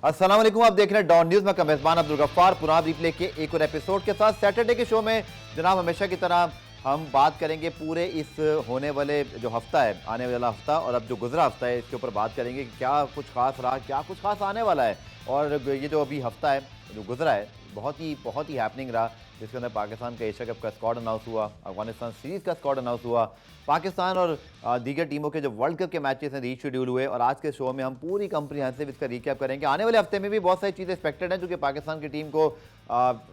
अस्सलाम वालेकुम, आप देख रहे हैं डॉन न्यूज़ में का मेज़बान अब्दुल गफ्फार पुराब रिप्ले के एक और एपिसोड के साथ। सैटरडे के शो में जनाब हमेशा की तरह हम बात करेंगे पूरे इस होने वाले जो हफ्ता है, आने वाला हफ्ता और अब जो गुजरा हफ्ता है, इसके ऊपर बात करेंगे कि क्या कुछ खास रहा, क्या कुछ खास आने वाला है। और ये जो अभी हफ्ता है जो गुजरा है बहुत ही हैपनिंग रहा, जिसके अंदर पाकिस्तान का एशिया कप का स्क्वाड अनाउंस हुआ, अफगानिस्तान सीरीज़ का स्क्वाड अनाउंस हुआ, पाकिस्तान और दीगर टीमों के जो वर्ल्ड कप के मैचेस हैं रीशेड्यूल हुए। और आज के शो में हम पूरी कंप्रीहेंसिव इसका रिकैप करेंगे। आने वाले हफ्ते में भी बहुत सारी चीज़ें एक्सपेक्टेड हैं, क्योंकि पाकिस्तान की टीम को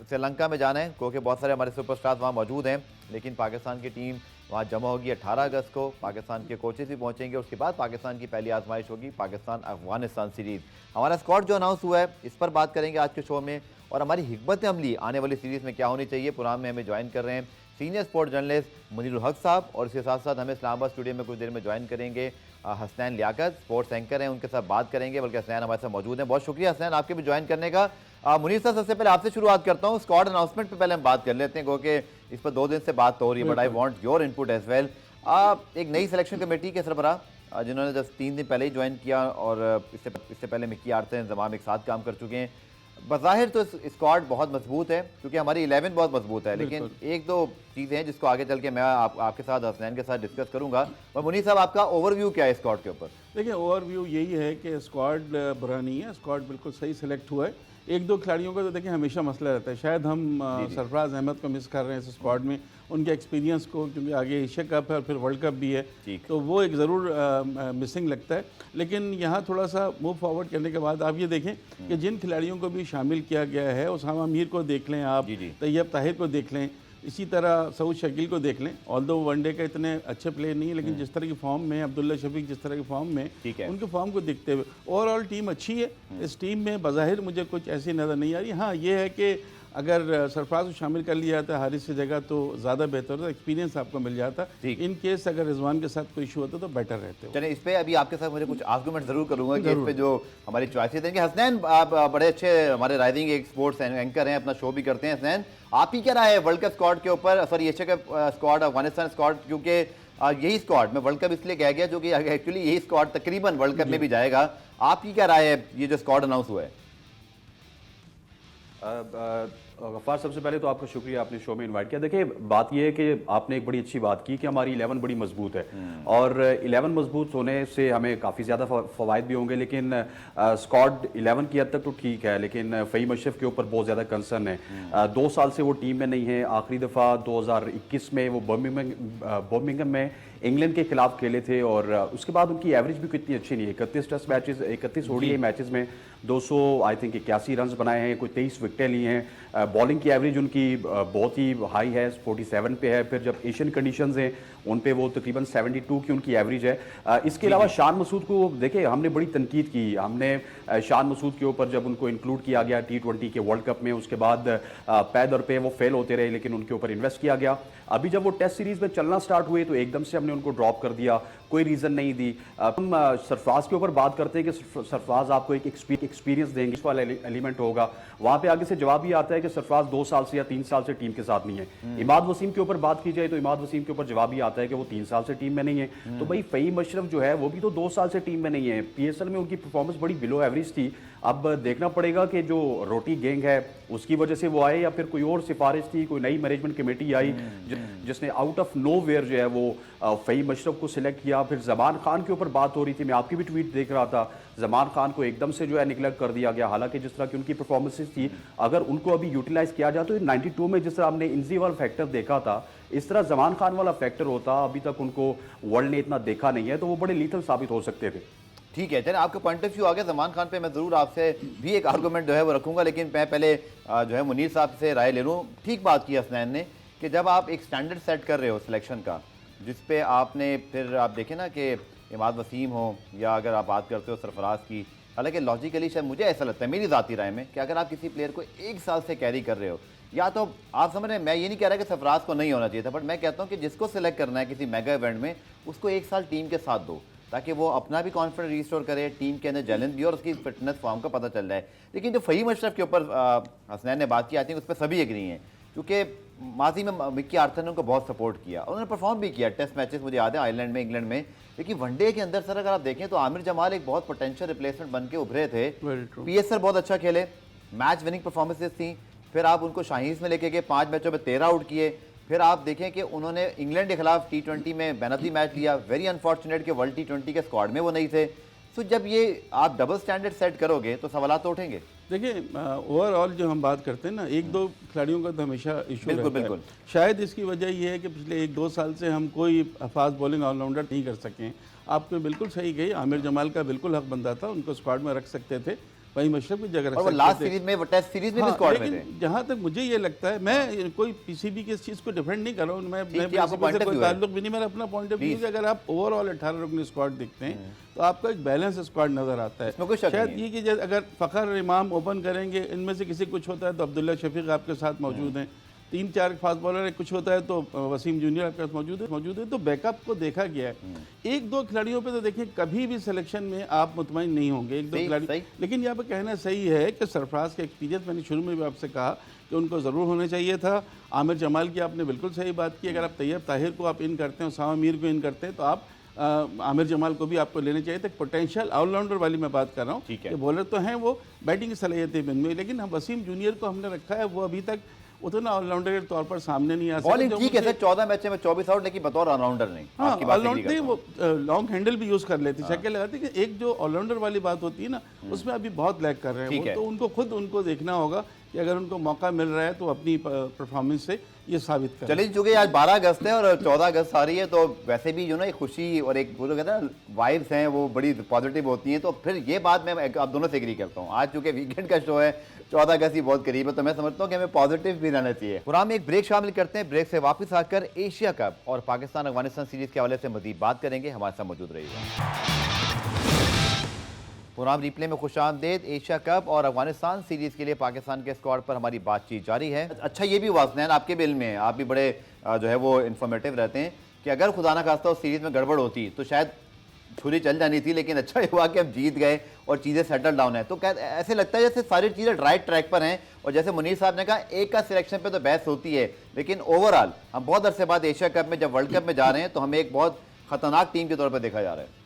श्रीलंका में जाना है, क्योंकि बहुत सारे हमारे सुपरस्टार्स वहाँ मौजूद हैं। लेकिन पाकिस्तान की टीम वहाँ जमा होगी 18 अगस्त को, पाकिस्तान के कोचेस भी पहुँचेंगे। उसके बाद पाकिस्तान की पहली आजमाइश होगी पाकिस्तान अफगानिस्तान सीरीज़। हमारा स्क्वाड जो अनाउंस हुआ है इस पर बात करेंगे आज के शो में, और हमारी हिकमत अमली आने वाली सीरीज़ में क्या होनी चाहिए। प्रोग्राम में हमें ज्वाइन कर रहे हैं सीनियर स्पोर्ट जर्नलिस्ट मुनीरुल हक साहब, और इसके साथ साथ हमें इस्लामाबाद स्टूडियो में कुछ देर में ज्वाइन करेंगे हसनैन लियाकत, स्पोर्ट्स एंकर हैं, उनके साथ बात करेंगे। बल्कि हसनैन हमारे साथ मौजूद हैं। बहुत शुक्रिया हसनैन आपके भी ज्वाइन करने का। मुनीर साहब, सबसे पहले आपसे शुरुआत करता हूँ। स्क्वाड अनाउंसमेंट पे पहले हम बात कर लेते हैं, क्योंकि इस पर 2 दिन से बात तो हो रही है, but I want your input as well. एक नई सिलेक्शन कमेटी के सरबराह जिन्होंने जस्ट 3 दिन पहले ही ज्वाइन किया, और इससे पहले मिक्की आरते इंतजाम एक साथ काम कर चुके हैं। बज़ाहिर तो स्क्वाड बहुत मजबूत है, क्योंकि हमारी 11 बहुत मजबूत है, लेकिन एक दो चीज़ें हैं जिसको आगे चल के मैं आपके साथ हसनैन के साथ डिस्कस करूंगा। और मुनीर साहब, आपका ओवरव्यू क्या है स्क्वाड के ऊपर? देखिए, ओवरव्यू यही है कि स्क्वाड बुरा नहीं है, स्क्वाड बिल्कुल सही सिलेक्ट हुआ है। एक दो खिलाड़ियों का तो देखिए हमेशा मसला रहता है। शायद हम सरफराज अहमद को मिस कर रहे हैं इस स्क्वाड में, उनके एक्सपीरियंस को, क्योंकि आगे एशिया कप है और फिर वर्ल्ड कप भी है, तो वो एक ज़रूर मिसिंग लगता है। लेकिन यहाँ थोड़ा सा मूव फॉरवर्ड करने के बाद आप ये देखें कि जिन खिलाड़ियों को भी शामिल किया गया है, उसामा मीर को देख लें आप, तैयब ताहिर को देख लें, इसी तरह सऊद शकील को देख लें। ऑल्दो वनडे का इतने अच्छे प्लेयर नहीं है, लेकिन जिस तरह की फॉर्म में, अब्दुल्ला शफीक जिस तरह की फॉर्म में, उनके फॉर्म को देखते हुए ओवरऑल टीम अच्छी है। इस टीम में बज़ाहिर मुझे कुछ ऐसी नज़र नहीं आ रही। हाँ, ये है कि अगर सरफराज को शामिल कर लिया जाता है हारिस की जगह तो ज़्यादा बेहतर होता, एक्सपीरियंस आपको मिल जाता। इन केस अगर रिजवान के साथ कोई इशू होता तो बेटर रहते हो। चलिए, इस पे अभी आपके साथ मुझे कुछ आर्गूमेंट जरूर करूंगा कि इस पे जो हमारी चॉइसेस देंगे। हसनैन, आप बड़े अच्छे हमारे राइजिंग एक स्पोर्ट्स एंकर हैं, अपना शो भी करते हैं। हसनैन, आप ही क्या राय है वर्ल्ड कप स्क्वाड के ऊपर, sorry Asia cup squad, Afghanistan squad, क्योंकि यही स्क्वाड में वर्ल्ड कप इसलिए कहा गया जो कि एक्चुअली यही स्क्वाड तकरीबन वर्ल्ड कप में भी जाएगा। आपकी क्या राय है ये जो स्क्वाड अनाउंस हुआ है? गफ्फार, सबसे पहले तो आपका शुक्रिया, आपने शो में इनवाइट किया। देखिए, बात यह है कि आपने एक बड़ी अच्छी बात की कि हमारी 11 बड़ी मजबूत है, और 11 मजबूत होने से हमें काफ़ी ज़्यादा फ़वाइद भी होंगे। लेकिन स्क्वाड 11 की हद तक तो ठीक है, लेकिन फ़हीम अशरफ के ऊपर बहुत ज़्यादा कंसर्न है। 2 साल से वो टीम में नहीं है। आखिरी दफ़ा 2021 में वो बर्मिंघम में इंग्लैंड के खिलाफ खेले थे, और उसके बाद उनकी एवरेज भी कितनी अच्छी नहीं है। 31 टेस्ट मैचेस, 31 ओडीआई मैचेस में 281 रन बनाए हैं, कोई 23 विकेटें ली हैं। बॉलिंग की एवरेज उनकी बहुत ही हाई है, 47 पे है। फिर जब एशियन कंडीशंस हैं उन पे वो तकरीबन 72 की उनकी एवरेज है। इसके अलावा शान मसूद को देखिए, हमने बड़ी तनकीद की। हमने शान मसूद के ऊपर जब उनको इंक्लूड किया गया T20 के वर्ल्ड कप में, उसके बाद पै दर पे वो फेल होते रहे, लेकिन उनके ऊपर इन्वेस्ट किया गया। अभी जब वो टेस्ट सीरीज में चलना स्टार्ट हुए तो एकदम से हमने उनको ड्रॉप कर दिया, कोई रीज़न नहीं दी। हम सरफराज के ऊपर बात करते हैं कि सरफराज आपको एक एक्सपीरियंस देंगे, इस वाला एलिमेंट होगा। वहाँ पे आगे से जवाब ये आता है कि सरफराज 2 साल से या 3 साल से टीम के साथ नहीं है। इमाद वसीम के ऊपर बात की जाए तो इमाद वसीम के ऊपर जवाब ये आता है कि वो 3 साल से टीम में नहीं है। तो भाई फ़हीम अशरफ जो है वो भी तो 2 साल से टीम में नहीं है। PSL में उनकी परफॉर्मेंस बड़ी बिलो एवरेज थी। अब देखना पड़ेगा कि जो रोटी गैंग है उसकी वजह से वो आए, या फिर कोई और सिफारिश थी, कोई नई मैनेजमेंट कमेटी आई जिसने आउट ऑफ नो वेयर जो है वो फ़हीम अशरफ को सिलेक्ट किया। फिर जमान खान के ऊपर बात हो रही थी, मैं आपकी भी ट्वीट देख रहा था। जमान खान को एकदम से जो है निगलेक्ट कर दिया गया, हालांकि जिस तरह की उनकी परफॉर्मेंसेस थी, अगर उनको अभी यूटिलाइज किया जाए तो 92 में जिस तरह हमने इंजीवाल फैक्टर देखा था, इस तरह जमान खान वाला फैक्टर होता, अभी तक उनको वर्ल्ड ने इतना देखा नहीं है, तो वो बड़े लीथल साबित हो सकते थे। ठीक है, चलिए, आपका पॉइंट ऑफ व्यू आ गया। जमान खान पे मैं ज़रूर आपसे भी एक आर्गूमेंट जो है वो रखूंगा, लेकिन मैं पहले जो है मुनीर साहब से राय ले लूँ। ठीक बात की हसनैन ने कि जब आप एक स्टैंडर्ड सेट कर रहे हो सिलेक्शन का, जिस पे आपने फिर आप देखें ना कि इमाद वसीम हो, या अगर आप बात करते हो सरफराज की, हालांकि लॉजिकली शायद मुझे ऐसा लगता है मेरी ज़ाती राय में कि अगर आप किसी प्लेयर को 1 साल से कैरी कर रहे हो, या तो आप समझ रहे हैं, मैं ये नहीं कह रहा कि सरफराज को नहीं होना चाहिए था, बट मैं कहता हूँ कि जिसको सिलेक्ट करना है किसी मेगा इवेंट में, उसको 1 साल टीम के साथ दो, ताकि वो अपना भी कॉन्फिडेंस रिस्टोर करे, टीम के अंदर चैलेंज भी और उसकी फिटनेस फॉर्म का पता चल जाए। लेकिन जो फ़हीम अशरफ के ऊपर हसनैन ने बात की, आई थिंक उस पर सभी एग्री हैं, क्योंकि माजी में मिक्की आर्थर ने उनको बहुत सपोर्ट किया, उन्होंने परफॉर्म भी किया टेस्ट मैचेस, मुझे याद है आयरलैंड में, इंग्लैंड में। लेकिन वनडे के अंदर सर अगर आप देखें तो आमिर जमाल एक बहुत पोटेंशियल रिप्लेसमेंट बन के उभरे थे। पीएसएल बहुत अच्छा खेले, मैच विनिंग परफॉर्मेंसेस थी, फिर आप उनको शाहीज में लेके गए, 5 मैचों में 13 आउट किए। फिर आप देखें कि उन्होंने इंग्लैंड के खिलाफ T20 में मैन ऑफ द मैच लिया। वेरी अनफॉर्चुनेट कि वर्ल्ड T20 के स्क्वाड में वो नहीं थे। तो जब ये आप डबल स्टैंडर्ड सेट करोगे तो सवाल तो उठेंगे। देखिए ओवरऑल जो हम बात करते हैं ना, एक दो खिलाड़ियों का तो हमेशा इशू रहता बिल्कुल। है। शायद इसकी वजह ये है कि पिछले 1-2 साल से हम कोई फास्ट बॉलिंग ऑलराउंडर नहीं कर सकें। आपने बिल्कुल सही कही, आमिर जमाल का बिल्कुल हक बनता था, उनको स्क्वाड में रख सकते थे, वहीं मशरफ की जगह रख और वो सकते लास्ट थे। सीरीज में, वो टेस्ट सीरीज में भी स्क्वाड में थे। लेकिन जहाँ तक मुझे ये लगता है, मैं कोई पीसीबी की इस चीज़ को डिफेंड नहीं कर रहा हूँ, मैं आपको PCB point से of कोई view है। ताल्लुक भी नहीं, मेरा अपना पॉइंट ऑफ व्यू है। अगर आप ओवरऑल 18 रुकनी स्क्वाड देखते हैं तो आपका एक बैलेंस स्क्वाड नजर आता है। इसमें कोई शक शायद नहीं ये कि जैसे अगर फ़खर इमाम ओपन करेंगे, इनमें से किसी कुछ होता है तो अब्दुल्ला शफीक आपके साथ मौजूद हैं, 3-4 फास्ट बॉलर है, कुछ होता है तो वसीम जूनियर आपके पास मौजूद है। तो बैकअप को देखा गया है। 1-2 खिलाड़ियों पे तो देखिए कभी भी सिलेक्शन में आप मुतमईन नहीं होंगे, 1-2 खिलाड़ी। लेकिन यहाँ पे कहना सही है कि सरफराज का एक्सपीरियंस, मैंने शुरू में भी आपसे कहा कि उनको ज़रूर होना चाहिए था। आमिर जमाल की आपने बिल्कुल सही बात की, अगर आप तैयब ताहिर को आप इन करते हैं, उसामा मीर को इन करते हैं, तो आप आमिर जमाल को भी आपको लेने चाहिए थे। पोटेंशियल ऑलराउंडर वाली मैं बात कर रहा हूँ कि बॉलर तो हैं, वो बैटिंग की सलाहियतें भी इनमें, लेकिन हम वसीम जूनियर को हमने रखा है, वो अभी तक उतना ऑलराउंडर के तौर पर सामने नहीं आ सकता। बॉलिंग ठीक है सर, 14 मैच में 24 आउट, लेकिन बतौर ऑलराउंडर नहीं। हाँ, ऑलराउंडर नहीं, वो लॉन्ग हैंडल भी यूज कर लेते, छक्के लगाते। कि एक जो ऑलराउंडर वाली बात होती है ना, उसमें अभी बहुत लैग कर रहे हैं वो। तो उनको खुद उनको देखना होगा कि अगर उनको मौका मिल रहा है तो अपनी परफॉर्मेंस से ये साबित करें। चलिए, चूंकि आज 12 अगस्त है और 14 अगस्त आ रही है, तो वैसे भी एक खुशी और एक वो जो कहते हैं वाइब्स हैं वो बड़ी पॉजिटिव होती हैं। तो फिर ये बात मैं आप दोनों से एग्री करता हूँ। आज चूंकि वीकेंड का शो है, 14 अगस्त ही बहुत करीब है, तो मैं समझता हूँ कि हमें पॉजिटिव भी रहना चाहिए। पुरान में एक ब्रेक शामिल करते हैं, ब्रेक से वापस आकर एशिया कप और पाकिस्तान अफगानिस्तान सीरीज के हवाले से मजीद बात करेंगे। हमारे साथ मौजूद रहिएगा। पुरान रिप्ले में खुशामदीद। एशिया कप और अफगानिस्तान सीरीज के लिए पाकिस्तान के स्क्वाड पर हमारी बातचीत जारी है। अच्छा, ये भी वास्नैन आपके बिल में, आप भी बड़े जो है वो इन्फॉर्मेटिव रहते हैं कि अगर खुदा ना खास्ता उस सीरीज में गड़बड़ होती तो शायद छुरी चल जानी थी, लेकिन अच्छा हुआ कि हम जीत गए और चीज़ें सेटल डाउन है। तो ऐसे लगता है जैसे सारी चीज़ें राइट ट्रैक पर हैं। और जैसे मुनीर साहब ने कहा, एक का सिलेक्शन पे तो बहस होती है, लेकिन ओवरऑल हम बहुत अरसे बाद एशिया कप में, जब वर्ल्ड कप में जा रहे हैं, तो हमें एक बहुत खतरनाक टीम के तौर पर देखा जा रहा है।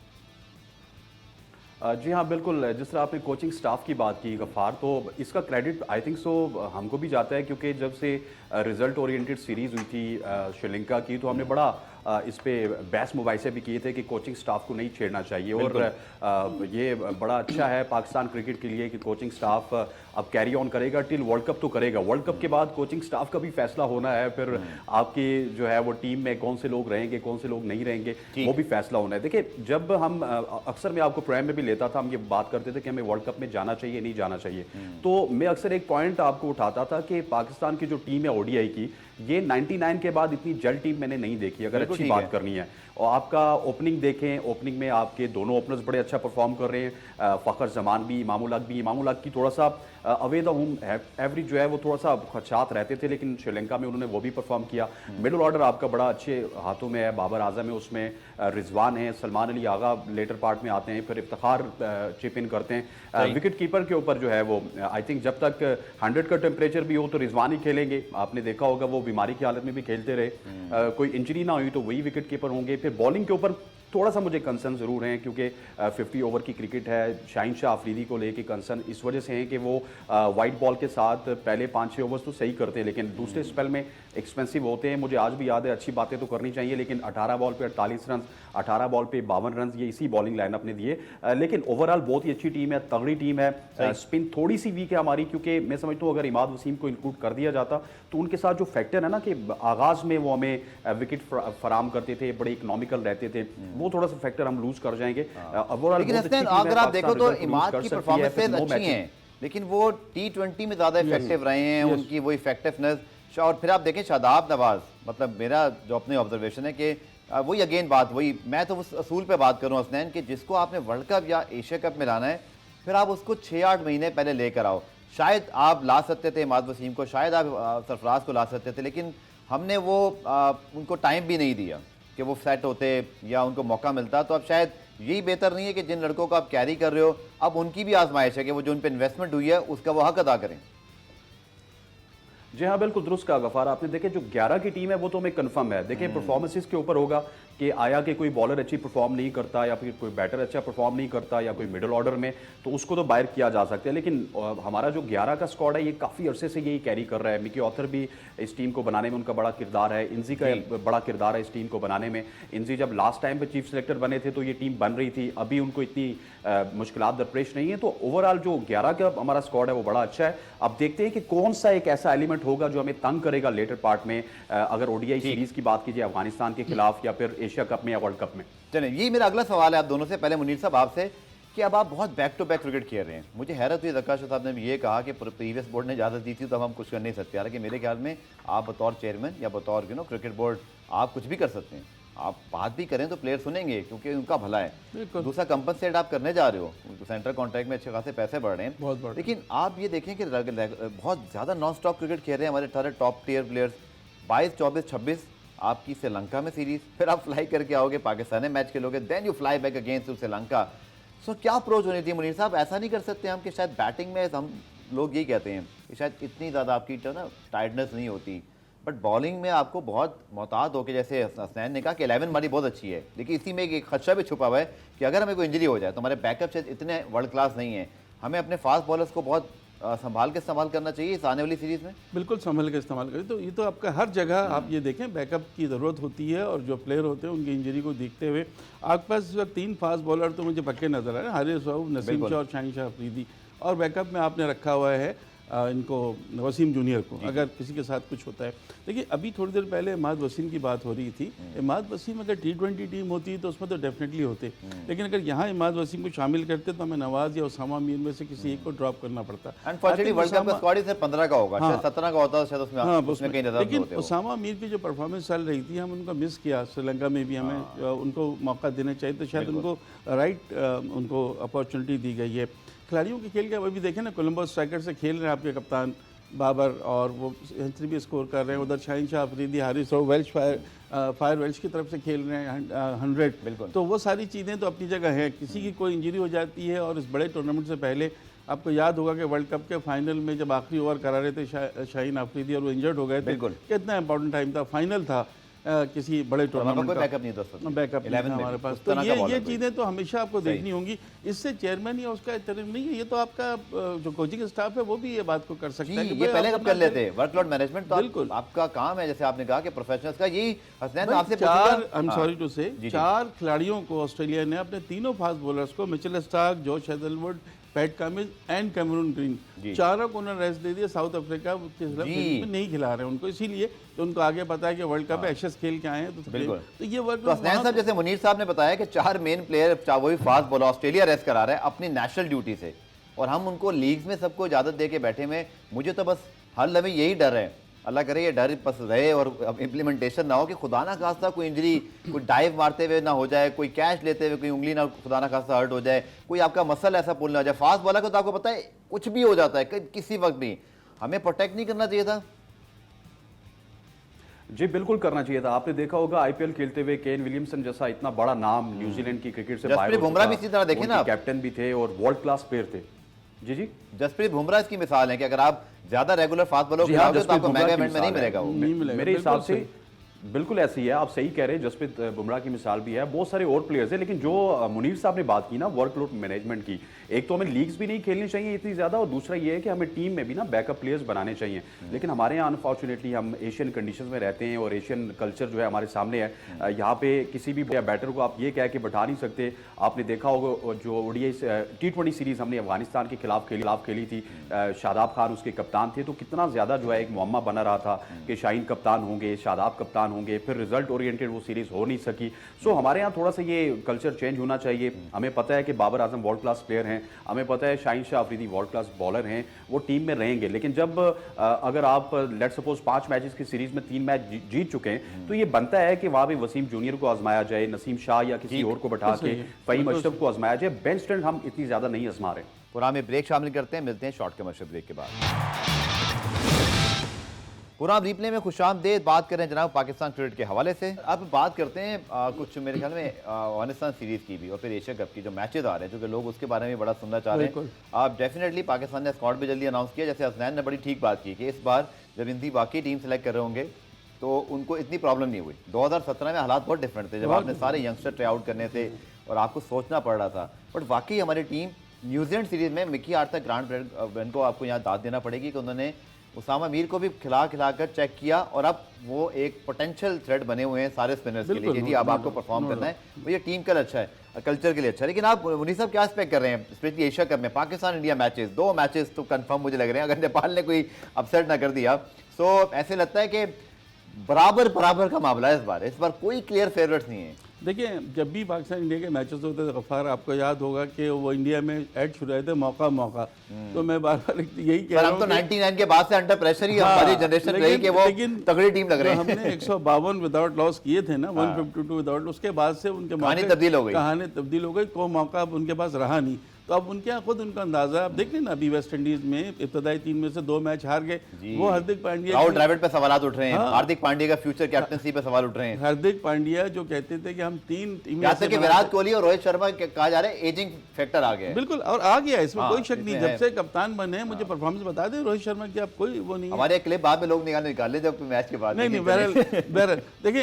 जी हाँ, बिल्कुल। जिस तरह आपने कोचिंग स्टाफ की बात की गफ़ार, तो इसका क्रेडिट आई थिंक सो हमको भी जाता है, क्योंकि जब से रिजल्ट ओरिएंटेड सीरीज़ हुई थी श्रीलंका की, तो हमने बड़ा इस पे बहस मुबाहिसे भी किए थे कि कोचिंग स्टाफ को नहीं छेड़ना चाहिए। और ये बड़ा अच्छा है पाकिस्तान क्रिकेट के लिए कि कोचिंग स्टाफ अब कैरी ऑन करेगा टिल वर्ल्ड कप तो करेगा। वर्ल्ड कप के बाद कोचिंग स्टाफ का भी फैसला होना है, फिर आपकी जो है वो टीम में कौन से लोग रहेंगे, कौन से लोग नहीं रहेंगे, वो भी फैसला होना है। देखिए, जब हम अक्सर मैं आपको प्रोग्राम में भी लेता था, हम ये बात करते थे कि हमें वर्ल्ड कप में जाना चाहिए, नहीं जाना चाहिए, तो मैं अक्सर एक पॉइंट आपको उठाता था कि पाकिस्तान की जो टीम है ओडीआई की, ये 99 के बाद इतनी जल्द टीम मैंने नहीं देखी, अगर अच्छी बात करनी है। और आपका ओपनिंग देखें, ओपनिंग में आपके दोनों ओपनर्स बड़े अच्छा परफॉर्म कर रहे हैं। फ़खर जमान भी, इमामुल हक भी। इमामुल हक की थोड़ा सा अवे द होम एवरेज जो है वो थोड़ा सा खदशात रहते थे, लेकिन श्रीलंका में उन्होंने वो भी परफॉर्म किया। मिडल ऑर्डर आपका बड़ा अच्छे हाथों में है, बाबर आजम है उसमें, रिजवान है, सलमान अली आगा लेटर पार्ट में आते हैं, फिर इफ्तिखार चिप इन करते हैं। विकेट कीपर के ऊपर जो है वो आई थिंक जब तक 100 का टेम्परेचर भी हो तो रिजवान ही खेलेंगे। आपने देखा होगा वो बीमारी की हालत में भी खेलते रहे, कोई इंजरी ना हुई तो वही विकेट कीपर होंगे। फिर बॉलिंग के ऊपर थोड़ा सा मुझे कंसर्न ज़रूर हैं, क्योंकि 50 ओवर की क्रिकेट है। शाहीन शाह अफरीदी को लेके कंसर्न इस वजह से हैं कि वो वाइट बॉल के साथ पहले 5-6 ओवर्स तो सही करते हैं, लेकिन दूसरे स्पेल में एक्सपेंसिव होते हैं। मुझे आज भी याद है, अच्छी बातें तो करनी चाहिए, लेकिन 18 बॉल पे 48 रन, 18 बॉल पे 52 रन, ये इसी बॉलिंग लाइनअप ने दिए। लेकिन ओवरऑल बहुत ही अच्छी टीम है, तगड़ी टीम है। स्पिन थोड़ी सी वीक है हमारी, क्योंकि मैं समझता हूँ अगर इमाद वसीम को इंक्लूड कर दिया जाता तो उनके साथ जो फैक्टर है ना कि आगाज़ में वो हमें विकेट फराम करते थे, बड़े इकोनॉमिकल रहते थे, वो थोड़ा सा फैक्टर हम लूज कर जाएंगे। लेकिन अगर आप देखो तो इमाद की परफॉर्मेंसेज अच्छी हैं, लेकिन वो T20 में ज़्यादा इफेक्टिव रहे हैं, उनकी वो इफेक्टिवनेस। और फिर आप देखें शादाब नवाज, मतलब मेरा जो अपने ऑब्जर्वेशन है कि वही अगेन बात वही, मैं तो उस असूल पे बात करूँ हसनैन, कि जिसको आपने वर्ल्ड कप या एशिया कप में लाना है, फिर आप उसको 6-8 महीने पहले लेकर आओ। शायद आप ला सकते थे इमाद वसीम को, शायद आप सरफराज को ला सकते थे, लेकिन हमने वो उनको टाइम भी नहीं दिया कि वो सेट होते या उनको मौका मिलता। तो अब शायद यही बेहतर नहीं है कि जिन लड़कों को आप कैरी कर रहे हो, अब उनकी भी आजमाइश है कि वो जो उन पर इन्वेस्टमेंट हुई है उसका वो हक अदा करें। जी हाँ, बिल्कुल दुरुस्त कहा गफार आपने। देखे जो 11 की टीम है वो तो हमें कंफर्म है। देखिए परफॉर्मेंसेस के ऊपर होगा कि आया कि कोई बॉलर अच्छी परफॉर्म नहीं करता या फिर कोई बैटर अच्छा परफॉर्म नहीं करता या कोई मिडिल ऑर्डर में, तो उसको तो बाहर किया जा सकता है। लेकिन हमारा जो 11 का स्क्वाड है ये काफ़ी अरसे से यही कैरी कर रहा है। मिकी ऑथर भी इस टीम को बनाने में उनका बड़ा किरदार है, इंजी का बड़ा किरदार है इस टीम को बनाने में। इंजी जब लास्ट टाइम पे चीफ सेलेक्टर बने थे तो ये टीम बन रही थी, अभी उनको इतनी मुश्किलात दरपेश नहीं है। तो ओवरऑल जो 11 का हमारा स्क्वाड है वो बड़ा अच्छा है। अब देखते हैं कि कौन सा एक ऐसा एलिमेंट होगा जो हमें तंग करेगा लेटर पार्ट में, अगर ओडीआई सीरीज की बात कीजिए अफगानिस्तान के खिलाफ या फिर एशिया कप में या वर्ल्ड कप में। चलिए, ये मेरा अगला सवाल है आप दोनों से। पहले मुनीर साहब आपसे कि अब आप बहुत बैक टू बैक क्रिकेट खेल रहे हैं, मुझे हैरत हुई जक्का साहब ने भी ये कहा कि प्रीवियस बोर्ड ने इजाज़त दी थी तो हम कुछ कर नहीं सकते। हालांकि मेरे ख्याल में आप बतौर चेयरमैन या बतौर क्रिकेट बोर्ड आप कुछ भी कर सकते हैं। आप बात भी करें तो प्लेयर सुनेंगे क्योंकि उनका भला है। दूसरा कंपनसेट आप करने जा रहे हो, सेंट्रल कॉन्ट्रैक्ट में अच्छे खासे पैसे बढ़ रहे हैं बहुत बढ़। लेकिन आप ये देखें कि बहुत ज़्यादा नॉन स्टॉप क्रिकेट खेल रहे हैं हमारे 18 टॉप टियर प्लेयर्स। 22, 24, 26 आपकी श्रीलंका में सीरीज, फिर आप फ्लाई करके आओगे पाकिस्तान में मैच खेलोगे, then you fly back against Sri Lanka. So क्या अप्रोच होनी थी मुनीर साहब? ऐसा नहीं कर सकते हम कि शायद बैटिंग में हम लोग यही कहते हैं कि शायद इतनी ज़्यादा आपकी टाइटनेस नहीं होती, बट बॉलिंग में आपको बहुत मोहतात होकर, जैसे हसनैन ने कहा कि 11 हमारी बहुत अच्छी है, लेकिन इसी में एक खदशा भी छुपा हुआ है कि अगर हमें कोई इंजरी हो जाए तो हमारे बैकअप शायद इतने वर्ल्ड क्लास नहीं है। हमें अपने फास्ट बॉलर्स को बहुत संभाल के इस्तेमाल करना चाहिए इस आने वाली सीरीज़ में। बिल्कुल संभल के इस्तेमाल करें। तो ये तो आपका हर जगह आप ये देखें बैकअप की ज़रूरत होती है, और जो प्लेयर होते हैं उनकी इंजरी को देखते हुए आपके पास इस वक्त 3 फास्ट बॉलर तो मुझे पक्के नजर आ रहे हैं, हारिस रऊफ, नसीम शाह और शाहीन शाह अफरीदी। और बैकअप में आपने रखा हुआ है इनको वसीम जूनियर को, अगर किसी के साथ कुछ होता है। देखिए अभी थोड़ी देर पहले इमाद वसीम की बात हो रही थी। इमाद वसीम अगर T20 टीम होती तो उसमें तो डेफिनेटली होते, लेकिन अगर यहाँ इमाद वसीम को शामिल करते तो हमें नवाज या उसामा मीर में से किसी एक को ड्रॉप करना पड़ता। अनफॉर्चुनेटली वर्ल्ड कप का स्क्वाड ही सिर्फ 15 का होगा, शायद 17 का होता शायद उसमें कहीं नजर लेकिन होते हो। उसामा मीर की जो परफॉर्मेंस चल रही थी हम उनको मिस किया श्रीलंका में भी, हमें उनको मौका देना चाहिए, तो शायद उनको राइट उनको अपॉर्चुनिटी दी गई है। खिलाड़ियों के खेल के अभी देखें ना, कोलंबो स्ट्राइकर से खेल रहे हैं आपके कप्तान बाबर और वो सेंचुरी भी स्कोर कर रहे हैं। उधर Shaheen Shah Afridi, Haris Rauf Welsh fire Welsh की तरफ से खेल रहे हैं 100। बिल्कुल, तो वो सारी चीज़ें तो अपनी जगह हैं। किसी की कोई इंजरी हो जाती है, और इस बड़े टूर्नामेंट से पहले आपको याद होगा कि वर्ल्ड कप के फाइनल में जब आखिरी ओवर करा रहे थे शाहीन अफरीदी और वो इंजर्ड हो गए थे, कितना इंपॉर्टेंट टाइम था, फाइनल था किसी बड़े टूर्नामेंट का, बैकअप नहीं दोस्तों, बैकअप 11 में हमारे पास। उस तो तरह का ये बॉलर चीज़ें तो हमेशा आपको देखनी होंगी। इससे चेयरमैन या उसका एहतराम नहीं है, ये तो आपका जो कोचिंग स्टाफ है वो भी ये बात को कर सकता है कि ये पहले कब कर लेते हैं वर्कलोड मैनेजमेंट। तो बिल्कुल आपका काम है, जैसे आपने कहा कि प्रोफेशनल्स का यही। हसनैन आपसे 4 खिलाड़ियों को ऑस्ट्रेलिया ने अपने तीनों फास्ट बॉलर्स को Mitchell Starc, Josh Hazlewood, PAT Cummins and Cameron Green, चारों को उन्होंने रेस्ट दे दिया। साउथ अफ्रीका के खिलाफ में नहीं खिला रहे हैं उनको, इसीलिए तो उनको आगे पता है कि वर्ल्ड कप एशेज खेल के आए हैं। तो ये वर्क हसनैन साहब, जैसे मुनीर साहब ने बताया कि 4 मेन प्लेयर, वो भी फास्ट बॉलर, ऑस्ट्रेलिया रेस्ट करा रहा है अपनी नेशनल ड्यूटी से, और हम उनको लीग्स में सबको इजाजत दे के बैठे में। मुझे तो बस हर लम्हे यही डर है, अल्लाह करे ये डर बस रहे और इम्प्लीमेंटेशन ना हो कि खुदा ना खास्ता कोई इंजरी, कोई डाइव मारते हुए ना हो जाए, कोई कैच लेते हुए कोई उंगली ना खुदा ना खास्ता हर्ट हो जाए, कोई आपका मसल ऐसा पुल ना हो जाए। फास्ट बॉलर को तो आपको पता है कुछ भी हो जाता है किसी वक्त भी, हमें प्रोटेक्ट नहीं करना चाहिए था। जी बिल्कुल करना चाहिए था। आपने देखा होगा आईपीएल खेलते हुए केन विलियमसन जैसा इतना बड़ा नाम न्यूजीलैंड की क्रिकेट से जसप्रीत बुमराह भी इसी तरह देखें ना, कैप्टन भी थे और वर्ल्ड क्लास प्लेयर थे। जी जसप्रीत बुमराह इसकी मिसाल है कि अगर आप ज्यादा रेगुलर फास्ट बॉलर खिलाओगे तो आपको मेगा इवेंट में नहीं मिलेगा वो। मेरे हिसाब से बिल्कुल ऐसी है, आप सही कह रहे हैं। जसप्रीत बुमराह की मिसाल भी है, बहुत सारे और प्लेयर्स हैं। लेकिन जो मुनीर साहब ने बात की ना वर्कलोड मैनेजमेंट की, एक तो हमें लीग्स भी नहीं खेलनी चाहिए इतनी ज्यादा, और दूसरा ये है कि हमें टीम में भी ना बैकअप प्लेयर्स बनाने चाहिए। लेकिन हमारे यहाँ अनफॉर्चुनेटली हम एशियन कंडीशंस में रहते हैं और एशियन कल्चर जो है हमारे सामने है। यहाँ पे किसी भी बैटर को आप ये कह के बैठा नहीं सकते। आपने देखा होगा जो ओडीआई T20 सीरीज हमने अफगानिस्तान के खिलाफ खेली थी, शादाब खान उसके कप्तान थे, तो कितना ज्यादा जो है एक मुअम्मा बना रहा था कि शाहीन कप्तान होंगे, शादाब कप्तान होंगे, फिर रिजल्ट ओरिएंटेड वो सीरीज हो नहीं सकी। सो हमारे यहाँ थोड़ा सा ये कल्चर चेंज होना चाहिए। हमें पता है कि Babar Azam world class player हैं, हमें पता है Shaheen Shah Afridi world class bowler हैं, वो टीम में रहेंगे। लेकिन जब अगर आप लेट सपोज 5 मैचेस की सीरीज में 3 मैच जीत चुके हैं, तो ये बनता है कि वहां पे वसीम जूनियर को आजमाया जाए, नसीम शाह या किसी और को बैठा के फहीम अशरफ को आजमाया जाए। बेंच स्ट्रेंथ हम इतनी ज्यादा नहीं आजमा रहे। पूरा में ब्रेक शामिल करते हैं, मिलते हैं शॉर्ट कमर्शियल ब्रेक के बाद। पूरा रिप्ले में खुशामदीद बात करें जनाब पाकिस्तान क्रिकेट के हवाले से। अब बात करते हैं कुछ मेरे ख्याल में अफगानिस्तान सीरीज की भी और फिर एशिया कप की जो मैचेस आ रहे हैं, क्योंकि लोग उसके बारे में बड़ा सुनना चाह रहे हैं। आप डेफिनेटली पाकिस्तान ने स्क्वाड भी जल्दी अनाउंस किया, जैसे हसनैन ने बड़ी ठीक बात की कि इस बार जब इनकी बाकी टीम सेलेक्ट कर रहे होंगे तो उनको इतनी प्रॉब्लम नहीं हुई। 2017 में हालात बहुत डिफरेंट थे, जब आपने सारे यंगस्टर ट्राई आउट करने थे और आपको सोचना पड़ रहा था। बट वाकई हमारी टीम न्यूजीलैंड सीरीज में मिकी आर्थर ग्रांट को आपको यहाँ दाद देना पड़ेगी कि उन्होंने उसामा मीर को भी खिला कर चेक किया और अब वो एक पोटेंशियल थ्रेट बने हुए हैं सारे स्पिनर्स के लिए कि जी अब आपको परफॉर्म करना है। वो ये टीम का अच्छा है, कल्चर के लिए अच्छा है। लेकिन आप मुनीर साहब क्या एक्सपेक्ट कर रहे हैं स्पेशली एशिया कप में? पाकिस्तान इंडिया मैचेस, 2 मैचेस तो कंफर्म मुझे लग रहे हैं, अगर नेपाल ने कोई अपसेट ना कर दिया तो ऐसे लगता है कि बराबर का मामला है। इस बार कोई क्लियर फेवरेट्स नहीं है। देखिए, जब भी पाकिस्तान इंडिया के मैचेस होते थे गफ्फार, आपको याद होगा कि वो इंडिया में ऐड शुरू हुए थे मौका। तो मैं बार बार यही कह रहा हूं तो 99 के बाद से अंडर प्रेशर ही हमारी जनरेशन रही कि वो तगड़ी टीम लग रही है। हमने 152 विदाउट लॉस किए थे ना, 152 विदाउट, उसके बाद से उनके कहानी तब्दील हो गई, कोई मौका अब उनके पास रहा नहीं। तो अब उनके यहाँ खुद उनका अंदाजा, आप देख लें ना, अभी वेस्ट इंडीज में इब्तदाई 3 में से 2 मैच हार गए। वो हार्दिक पांड्या, राहुल द्रविड़ पे सवाल उठ रहे हैं, हार्दिक पांड्या का फ्यूचर कैप्टनसी पे सवाल उठ रहे हैं। हार्दिक पांड्या जो कहते थे कि हम 3 टीमें, जैसे कि विराट कोहली और रोहित शर्मा कहा जा रहा है एजिंग फैक्टर आ गया है। बिल्कुल, और आ गया, इसमें कोई शक नहीं। जब से कप्तान बने, मुझे परफॉर्मेंस बता दें रोहित शर्मा की, आप कोई वो नहीं है। हमारे क्लिप बाद में लोग निकाले जब मैच के बाद। नहीं, बहरहाल देखिए,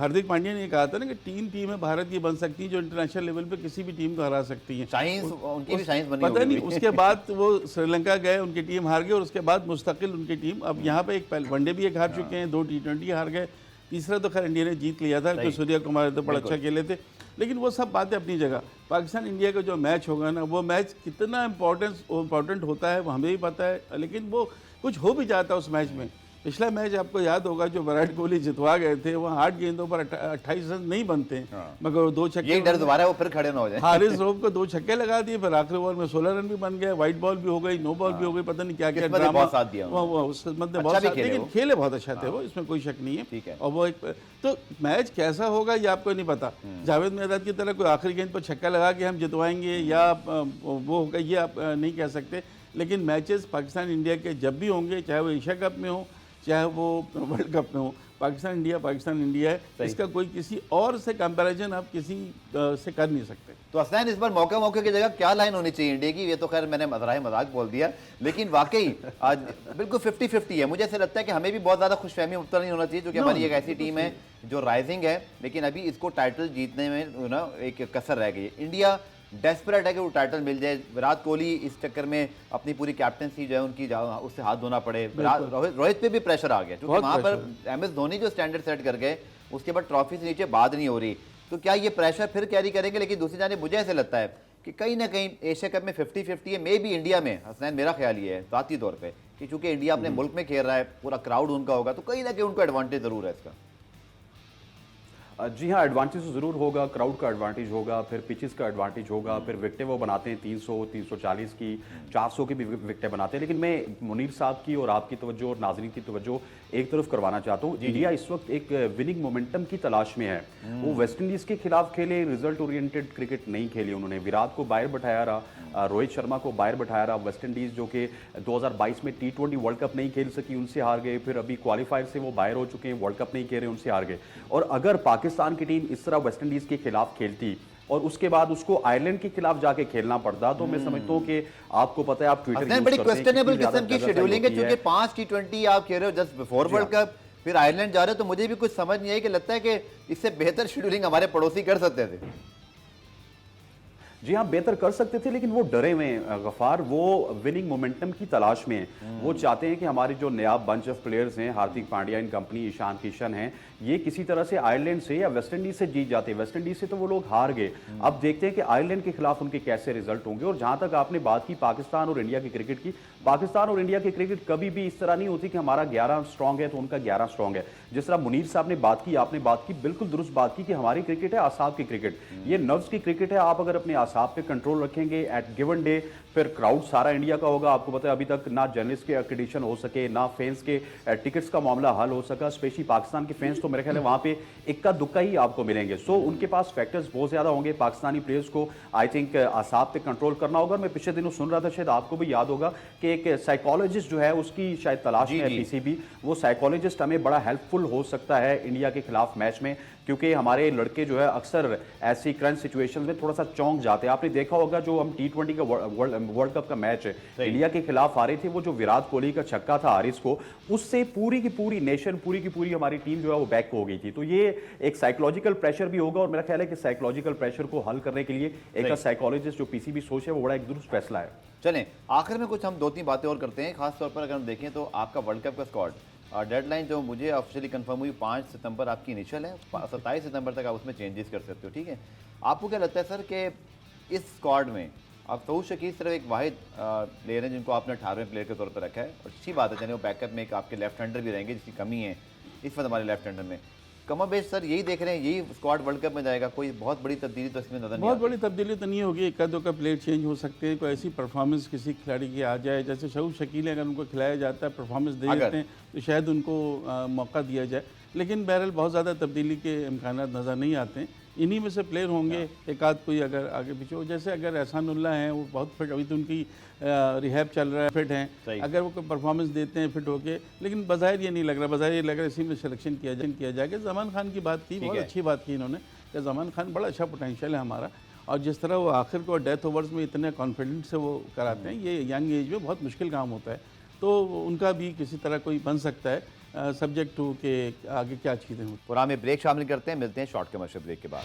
हार्दिक पांड्या ने कहा था ना कि 3 टीमें भारत की बन सकती हैं जो इंटरनेशनल लेवल पे किसी भी टीम को हरा सकती हैं। उनकी भी साइंस बनी पता नहीं, उसके बाद वो श्रीलंका गए, उनकी टीम हार गई, और उसके बाद मुस्तकिल उनकी टीम, अब यहाँ पे एक वनडे भी एक हार चुके हैं, 2 T20 हार गए, तीसरा तो खैर इंडिया ने जीत लिया था क्योंकि सूर्या कुमार तो बड़ा अच्छा खेले थे। लेकिन वो सब बातें अपनी जगह। पाकिस्तान इंडिया का जो मैच होगा ना, वो मैच कितना इम्पोर्टेंट होता है वो हमें भी पता है, लेकिन वो कुछ हो भी जाता है उस मैच में। पिछला मैच आपको याद होगा जो विराट कोहली जितवा गए थे, वहाँ 8 गेंदों पर 28 रन नहीं बनते हैं, मगर 2 छक्के, यही डर दोबारा वो फिर खड़े ना हो जाए। हारिस रऊफ को 2 छक्के लगा दिए, फिर आखिरी ओवर में 16 रन भी बन गए, व्हाइट बॉल भी हो गई, नो बॉल भी हो गई, पता नहीं क्या क्या ड्रामा। साथ दिया उस मतलब बहुत साथ, लेकिन खेले बहुत अच्छा थे वो, इसमें कोई शक नहीं है। और वो एक तो मैच कैसा होगा ये आपको नहीं पता। जावेद मियादाद की तरह कोई आखिरी गेंद पर छक्का लगा के हम जितवाएंगे या वो होगा, ये आप नहीं कह सकते। लेकिन मैचेस पाकिस्तान इंडिया के जब भी होंगे, चाहे वो एशिया कप में हो चाहे वो वर्ल्ड कप में हो, पाकिस्तान इंडिया है। इसका कोई किसी और से कंपैरिजन आप किसी से कर नहीं सकते। तो हसनैन, इस बार मौके की जगह क्या लाइन होनी चाहिए इंडिया की? ये तो खैर मैंने मजाक बोल दिया, लेकिन वाकई आज बिल्कुल 50-50 है। मुझे ऐसा लगता है कि हमें भी बहुत ज़्यादा खुशफहमी मुब्तला नहीं होना चाहिए, क्योंकि हमारी एक ऐसी टीम है जो राइजिंग है, लेकिन अभी इसको टाइटल जीतने में ना एक कसर रह गई है। इंडिया डेस्परेट है कि वो टाइटल मिल जाए। विराट कोहली इस चक्कर में अपनी पूरी कैप्टनसी जो है उनकी उससे हाथ धोना पड़े। रोहित पे भी प्रेशर आ गया, क्योंकि वहाँ पर MS धोनी जो स्टैंडर्ड सेट कर गए, उसके बाद ट्रॉफी से नीचे बात नहीं हो रही। तो क्या ये प्रेशर फिर कैरी करेंगे? लेकिन दूसरी जानिब मुझे ऐसे लगता है कि कहीं ना कहीं एशिया कप में 50-50 है, मे भी इंडिया में। हसनैन, मेरा ख्याल ये है ज़ाती तौर पर कि चूंकि इंडिया अपने मुल्क में खेल रहा है, पूरा क्राउड उनका होगा, तो कहीं ना कहीं उनको एडवांटेज ज़रूर है इसका। जी हाँ, एडवांटेज तो ज़रूर होगा, क्राउड का एडवांटेज होगा, फिर पिचेस का एडवांटेज होगा, फिर विकेटें वो बनाते हैं 300, 340 की, 400 की भी विकेटें बनाते हैं। लेकिन मैं मुनीर साहब की और आपकी तवज्जो और नाज़रीन की तवज्जो एक तरफ करवाना चाहता हूँ। इंडिया इस वक्त एक विनिंग मोमेंटम की तलाश में है। वो वेस्ट इंडीज़ के खिलाफ खेले, रिजल्ट ओरिएंटेड क्रिकेट नहीं खेली उन्होंने। विराट को बाहर बैठाया रहा, रोहित शर्मा को बाहर बैठाया रहा। वेस्ट इंडीज़ जो कि 2022 में T20 वर्ल्ड कप नहीं खेल सकी, उनसे हार गए। फिर अभी क्वालिफायर से वो बाहर हो चुके हैं, वर्ल्ड कप नहीं खेल रहे, उनसे हार गए। और अगर पाकिस्तान की टीम इस तरह वेस्ट इंडीज के खिलाफ खेलती और उसके बाद उसको आयरलैंड के खिलाफ जाके खेलना पड़ता, तो मैं समझता हूँ कि आपको पता है, आप ट्विटर बड़ी क्वेश्चनेबल किस्म की शेड्यूलिंग है, क्योंकि 5 T20 आप खेल रहे हो जस्ट बिफोर वर्ल्ड कप, फिर आयरलैंड जा रहे हो। तो मुझे भी कुछ समझ नहीं आई कि लगता है कि इससे बेहतर शेड्यूलिंग हमारे पड़ोसी कर सकते थे। जी हाँ, बेहतर कर सकते थे, लेकिन वो डरे हुए हैं गफार। वो विनिंग मोमेंटम की तलाश में हैं। वो चाहते हैं कि हमारे जो नया बंच ऑफ प्लेयर्स हैं, हार्दिक पांड्या इन कंपनी, ईशान किशन हैं, ये किसी तरह से आयरलैंड से या वेस्ट इंडीज से जीत जाते। वेस्ट इंडीज से तो वो लोग हार गए। अब देखते हैं कि आयरलैंड के खिलाफ उनके कैसे रिजल्ट होंगे। और जहां तक आपने बात की पाकिस्तान और इंडिया की क्रिकेट की, पाकिस्तान और इंडिया की क्रिकेट कभी भी इस तरह नहीं होती कि हमारा 11 स्ट्रॉन्ग है तो उनका 11 स्ट्रॉन्ग है। जिस तरह मुनीर साहब ने बात की, आपने बात की, बिल्कुल दुरुस्त बात की कि हमारी क्रिकेट है आसाब की क्रिकेट, ये नर्व्स की क्रिकेट है। आप अगर अपने आसाब पे कंट्रोल रखेंगे एट गिवन डे, फिर क्राउड सारा इंडिया का होगा। आपको पता है अभी तक ना जर्नलिस्ट के एक्रेडिशन हो सके, ना फैंस के टिकट्स का मामला हल हो सका। स्पेशली पाकिस्तान के फैंस तो मेरे ख्याल है वहाँ पे इक्का दुक्का ही आपको मिलेंगे। सो उनके पास फैक्टर्स बहुत ज़्यादा होंगे। पाकिस्तानी प्लेयर्स को आई थिंक आसाब पे कंट्रोल करना होगा। मैं पिछले दिनों सुन रहा था, शायद आपको भी याद होगा कि एक साइकोलॉजिस्ट जो है उसकी शायद तलाश में है पीसीबी। वो साइकोलॉजिस्ट हमें बड़ा हेल्पफुल हो सकता है इंडिया के खिलाफ मैच में, क्योंकि हमारे लड़के जो है अक्सर ऐसी करंट सिचुएशंस में थोड़ा सा चौंक जाते हैं। आपने देखा होगा जो हम T20 का वर्ल्ड कप का मैच इंडिया के खिलाफ आ रही थी, वो जो विराट कोहली का छक्का था हारिस को, उससे पूरी की पूरी नेशन, पूरी की पूरी हमारी टीम जो है वो बैक हो गई थी। तो ये एक साइकोलॉजिकल प्रेशर भी होगा, और मेरा ख्याल है कि साइकोलॉजिकल प्रेशर को हल करने के लिए एक साइकोलॉजिस्ट जो पीसीबी सोच है वो बड़ा एक दुरुस्त फैसला है। चलें आखिर में कुछ हम 2-3 बातें और करते हैं। खास तौर पर अगर हम देखें तो आपका वर्ल्ड कप का स्क्वाड डेडलाइन जो मुझे ऑफिशियली कंफर्म हुई 5 सितंबर आपकी इनिशियल है, 27 सितंबर तक आप उसमें चेंजेस कर सकते हो, ठीक है। आपको क्या लगता है सर कि इस स्क्वाड में अब सऊद शकील सिर्फ एक वाहिद प्लेयर है जिनको आपने 18वें प्लेयर के तौर पर रखा है, और अच्छी बात है, यानी वो बैकअप में एक आपके लेफ्ट हैंडर भी रहेंगे जिसकी कमी है इस वक्त हमारे लेफ्ट हैंडर में। कमोबेश सर यही देख रहे हैं, यही स्क्वाड वर्ल्ड कप में जाएगा, कोई बहुत बड़ी तब्दीली तो इसमें नजर नहीं बहुत आती। बड़ी तब्दीली तो नहीं होगी, एक दो का प्लेयर चेंज हो सकते हैं, कोई ऐसी परफॉर्मेंस किसी खिलाड़ी की आ जाए, जैसे सऊद शकील है, अगर उनको खिलाया जाता है, परफॉर्मेंस दे देते हैं तो शायद उनको मौका दिया जाए। लेकिन बहरहाल बहुत ज़्यादा तब्दीली के इम्कान नज़र नहीं आते हैं। इन्हीं में से प्लेयर होंगे, एक आध कोई अगर आगे पीछे हो, जैसे अगर एहसानुल्लाह हैं वो बहुत फिट, अभी तो उनकी रिहैब चल रहा है, फिट हैं, अगर वो कोई परफॉर्मेंस देते हैं फिट होके, लेकिन बज़ाहिर ये नहीं लग रहा, बज़ाहिर ये लग रहा है इसी में सिलेक्शन किया जाएगा। ज़मान खान की बात की, बहुत अच्छी बात की इन्होंने कि ज़मान खान बड़ा अच्छा पोटेंशियल है हमारा, और जिस तरह वो आखिर को डेथ ओवर्स में इतने कॉन्फिडेंट से वो कराते हैं, ये यंग एज में बहुत मुश्किल काम होता है, तो उनका भी किसी तरह कोई बन सकता है, सब्जेक्ट टू के आगे क्या चीज़ें हों। पूरा में ब्रेक शामिल करते हैं, मिलते हैं शॉर्ट कमर्शियल ब्रेक के बाद।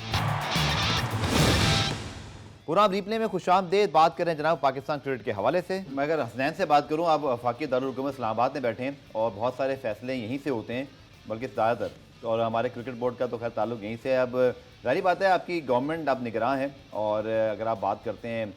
पूरा रिप्ले में खुशामदीद बात करें जनाब पाकिस्तान क्रिकेट के हवाले से। मैं अगर हसनैन से बात करूं, आप वफाकी दारुल हुकूमत इस्लामाबाद में बैठे हैं और बहुत सारे फैसले यहीं से होते हैं, बल्कि ज़्यादातर, और हमारे क्रिकेट बोर्ड का तो खैर ताल्लुक यहीं से है। अब जाहिर बात है आपकी गवर्नमेंट आप निगरान है, और अगर आप बात करते हैं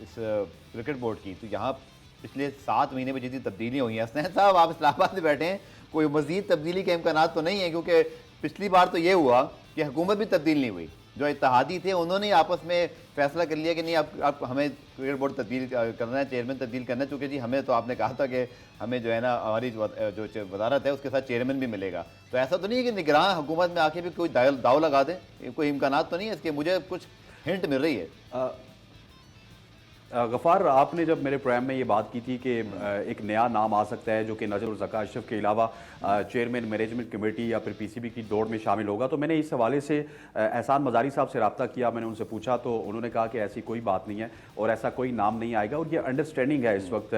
इस क्रिकेट बोर्ड की, तो यहाँ पिछले 7 महीने में जितनी तब्दीली हुई हैं, हसनैन साहब आप इस्लामाबाद में बैठे हैं, कोई मज़ीद तब्दीली के इम्कान तो नहीं है, क्योंकि पिछली बार तो ये हुआ कि हुकूमत भी तब्दील नहीं हुई, जो इत्तेहादी थे उन्होंने आपस में फैसला कर लिया कि नहीं आप हमें क्रिकेट बोर्ड तब्दील करना है, चेयरमैन तब्दील करना है, चूँकि जी हमें तो आपने कहा था कि हमें जो है ना हमारी जो वजारत है उसके साथ चेयरमैन भी मिलेगा। तो ऐसा तो नहीं है कि निगरान हुकूमत में आके भी कोई दाव लगा दें, कोई इम्कान तो नहीं है इसके, मुझे कुछ हिंट मिल रही है। गफ़ार, आपने जब मेरे प्रोग्राम में ये बात की थी कि एक नया नाम आ सकता है जो कि नजर और ज़का अशरफ के अलावा चेयरमैन मैनेजमेंट कमेटी या फिर पीसीबी की दौड़ में शामिल होगा, तो मैंने इस हवाले से एहसान मज़ारी साहब से रब्ता किया। मैंने उनसे पूछा तो उन्होंने कहा कि ऐसी कोई बात नहीं है और ऐसा कोई नाम नहीं आएगा, और ये अंडरस्टैंडिंग है इस वक्त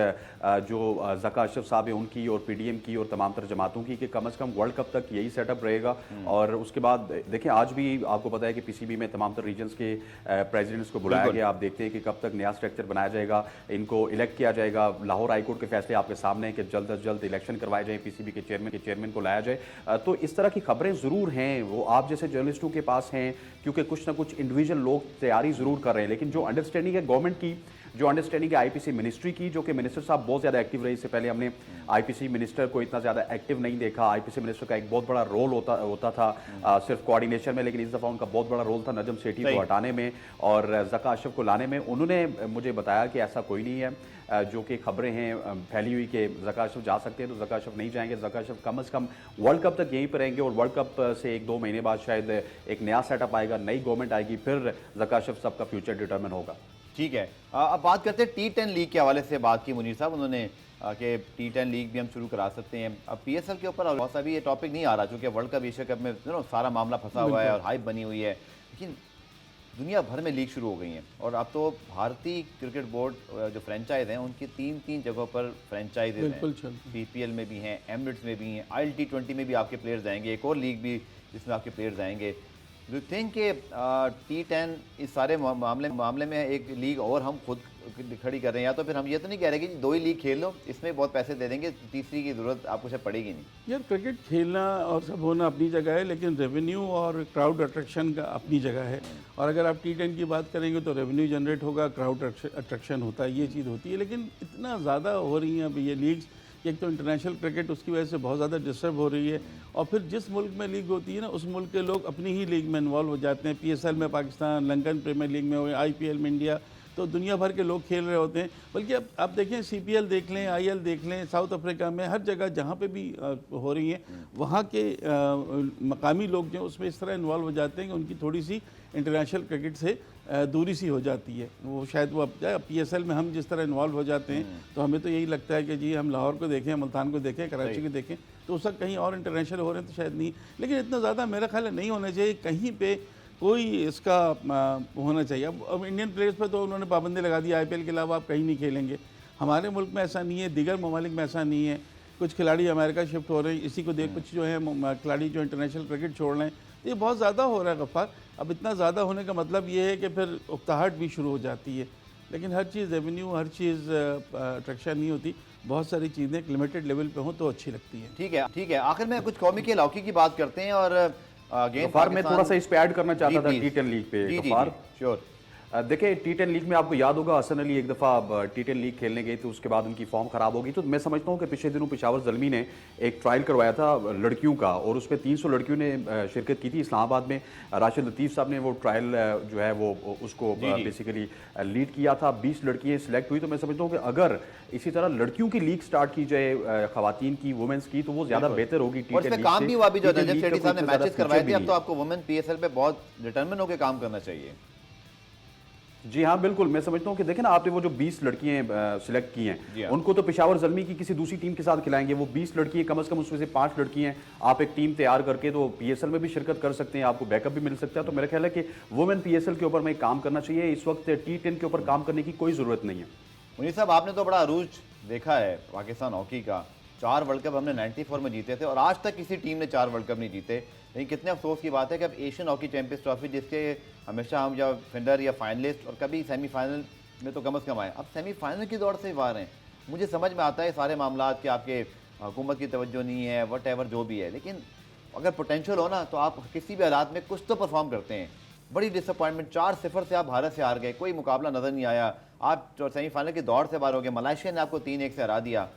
जो ज़का अशरफ साहब है उनकी और PDM की और तमाम तर जमातों की, कि कम अज़ कम वर्ल्ड कप तक यही सेटअप रहेगा। और उसके बाद देखें, आज भी आपको पता है कि पीसीबी में तमाम तर रीजन्स के प्रेजिडेंट्स को बुलाया गया। आप देखते हैं कि कब तक नया स्ट्रक्चर बनाया जाएगा, इनको इलेक्ट किया जाएगा। लाहौर हाई कोर्ट के फैसले आपके सामने हैं कि जल्द अज जल्द इलेक्शन करवाए जाए, पीसीबी के चेयरमैन को लाया जाए। तो इस तरह की खबरें ज़रूर हैं, वो आप जैसे जर्नलिस्टों के पास हैं, क्योंकि कुछ ना कुछ इंडिविजुअल लोग तैयारी ज़रूर कर रहे हैं, लेकिन जो अंडरस्टैंडिंग है गवर्नमेंट की, जो अंडरस्टैंडिंग है आईपीसी मिनिस्ट्री की, जो कि मिनिस्टर साहब बहुत ज़्यादा एक्टिव रहे। इससे पहले हमने आईपीसी मिनिस्टर को इतना ज़्यादा एक्टिव नहीं देखा। आईपीसी मिनिस्टर का एक बहुत बड़ा रोल होता था सिर्फ कोऑर्डिनेशन में, लेकिन इस दफ़ा उनका बहुत बड़ा रोल था नजम सेठी को हटाने में और ज़का अशरफ को लाने में। उन्होंने मुझे बताया कि ऐसा कोई नहीं है, जो कि खबरें हैं फैली हुई कि ज़का अशरफ जा सकते हैं, तो ज़का अशरफ नहीं जाएंगे। ज़का अशरफ कम अज़ कम वर्ल्ड कप तक यहीं पर रहेंगे, और वर्ल्ड कप से 1-2 महीने बाद शायद एक नया सेटअप आएगा, नई गवर्नमेंट आएगी, फिर ज़का अशरफ साहब का फ्यूचर डिटरमिन होगा। ठीक है, अब बात करते हैं T10 लीग के हवाले से। बात की मुनीर साहब उन्होंने कि T10 लीग भी हम शुरू करा सकते हैं। अब PSL के ऊपर बहुत सा भी ये टॉपिक नहीं आ रहा, चूँकि वर्ल्ड कप एशिया कप में सारा मामला फंसा हुआ है और हाइप बनी हुई है, लेकिन दुनिया भर में लीग शुरू हो गई हैं, और अब तो भारतीय क्रिकेट बोर्ड जो फ्रेंचाइज हैं उनकी 3 जगहों पर फ्रेंचाइजेज हैं। BPL में भी हैं, एमिरेट्स में भी हैं, ILT20 में भी आपके प्लेयर्स आएंगे, एक और लीग भी जिसमें आपके प्लेयर्स आएंगे। डू थिंक के T10 इस सारे मामले में एक लीग और हम खुद खड़ी कर रहे हैं, या तो फिर हम ये तो नहीं कह रहे कि 2 ही लीग खेल लो, इसमें बहुत पैसे दे देंगे, तीसरी की ज़रूरत आपको शायद पड़ेगी नहीं। यार क्रिकेट खेलना और सब होना अपनी जगह है, लेकिन रेवेन्यू और क्राउड अट्रैक्शन का अपनी जगह है। और अगर आप T10 की बात करेंगे तो रेवेन्यू जनरेट होगा, क्राउड अट्रैक्शन होता है, ये चीज़ होती है। लेकिन इतना ज़्यादा हो रही हैं अब ये लीग्स कि एक तो इंटरनेशनल क्रिकेट उसकी वजह से बहुत ज़्यादा डिस्टर्ब हो रही है, और फिर जिस मुल्क में लीग होती है ना, उस मुल्क के लोग अपनी ही लीग में इन्वॉल्व हो जाते हैं। PSL में पाकिस्तान, लंदन प्रीमियर लीग में हो, IPL में इंडिया, तो दुनिया भर के लोग खेल रहे होते हैं। बल्कि अब आप देखें, CPL देख लें, IL देख लें, साउथ अफ्रीका में हर जगह जहाँ पे भी हो रही हैं, वहाँ के मकामी लोग जो उसमें इस तरह इन्वॉल्व हो जाते हैं कि उनकी थोड़ी सी इंटरनेशनल क्रिकेट से दूरी सी हो जाती है। वो शायद वो अब PSL में हम जिस तरह इन्वॉल्व हो जाते हैं, तो हमें तो यही लगता है कि जी हम लाहौर को देखें, मुल्तान को देखें, कराची को देखें, तो उस वक्त कहीं और इंटरनेशनल हो रहे हैं तो शायद नहीं। लेकिन इतना ज़्यादा मेरा ख्याल है नहीं होना चाहिए, कहीं पे कोई इसका होना चाहिए। अब इंडियन प्लेयर्स पर तो उन्होंने पाबंदी लगा दी, IPL के अलावा आप कहीं नहीं खेलेंगे। हमारे मुल्क में ऐसा नहीं है, दीगर ममालिक में ऐसा नहीं है। कुछ खिलाड़ी अमेरिका शिफ्ट हो रहे हैं, इसी को देख कुछ जो है खिलाड़ी जो इंटरनेशनल क्रिकेट छोड़ रहे हैं, तो ये बहुत ज़्यादा हो रहा है गफ्फार। अब इतना ज़्यादा होने का मतलब ये है कि फिर उकताहट भी शुरू हो जाती है। लेकिन हर चीज़ रेवेन्यू, हर चीज़ अट्रैक्शन नहीं होती। बहुत सारी चीज़ें एक लिमिटेड लेवल पे हों तो अच्छी लगती हैं। ठीक है, ठीक है। आखिर में कुछ कौमी खेल हॉकी की बात करते हैं, और गफ्फार मैं थोड़ा सा इस पे ऐड करना चाहता था T10 लीग पे। गफ्फार, श्योर। देखिए T10 लीग में आपको याद होगा हसन अली एक दफ़ा T10 लीग खेलने गए थे, उसके बाद उनकी फॉर्म खराब हो गई। तो मैं समझता हूँ कि पिछले दिनों पेशावर ज़ल्मी ने एक ट्रायल करवाया था लड़कियों का, और उसमें 300 लड़कियों ने शिरकत की थी इस्लामाबाद में। राशिद लतीफ़ साहब ने वो ट्रायल जो है वो उसको बेसिकली लीड किया था। 20 लड़कियाँ सिलेक्ट हुई। तो मैं समझता हूँ कि अगर इसी तरह लड़कियों की लीग स्टार्ट की जाए, खवातीन की, वुमेंस की, तो वो ज़्यादा बेहतर होगी। और इसमें काम भी हुआ भी, जो रजब सेठी साहब ने मैचेस करवाए थे। अब तो आपको वुमेन PSL पे बहुत डिटरमिन होकर काम करना चाहिए। जी हाँ, बिल्कुल। मैं समझता हूँ कि देखें ना, आपने वो जो 20 लड़कियां सिलेक्ट की हैं, उनको तो पेशावर ज़ल्मी की किसी दूसरी टीम के साथ खिलाएंगे। वो 20 लड़कियां कम से कम, उसमें से 5 लड़कियां आप एक टीम तैयार करके तो PSL में भी शिरकत कर सकते हैं, आपको बैकअप भी मिल सकता है। तो मेरा ख्याल है कि वुमेन PSL के ऊपर में काम करना चाहिए। इस वक्त T10 के ऊपर काम करने की कोई ज़रूरत नहीं है। मुनीर साहब, आपने तो बड़ा अरूज देखा है पाकिस्तान हॉकी का। 4 वर्ल्ड कप हमने 94 में जीते थे, और आज तक किसी टीम ने 4 वर्ल्ड कप नहीं जीते। लेकिन कितने अफसोस की बात है कि अब एशियन हॉकी चैंपियंस ट्रॉफी, जिसके हमेशा हम या फिंडर या फाइनलिस्ट और कभी सेमीफाइनल में तो कम से कम आए, अब सेमीफाइनल की दौड़ से बाहर हैं। मुझे समझ में आता है सारे मामला कि आपके हुकूमत की तवज्जो नहीं है, वट एवर जो भी है, लेकिन अगर पोटेंशियल हो ना तो आप किसी भी हालात में कुछ तो परफॉर्म करते हैं। बड़ी डिसअपॉइंटमेंट, 4-0 से आप भारत से हार गए, कोई मुकाबला नज़र नहीं आया, आप सेमीफाइनल की दौड़ से बाहर हो गए, मलेशिया ने आपको 3-1 से हरा दिया।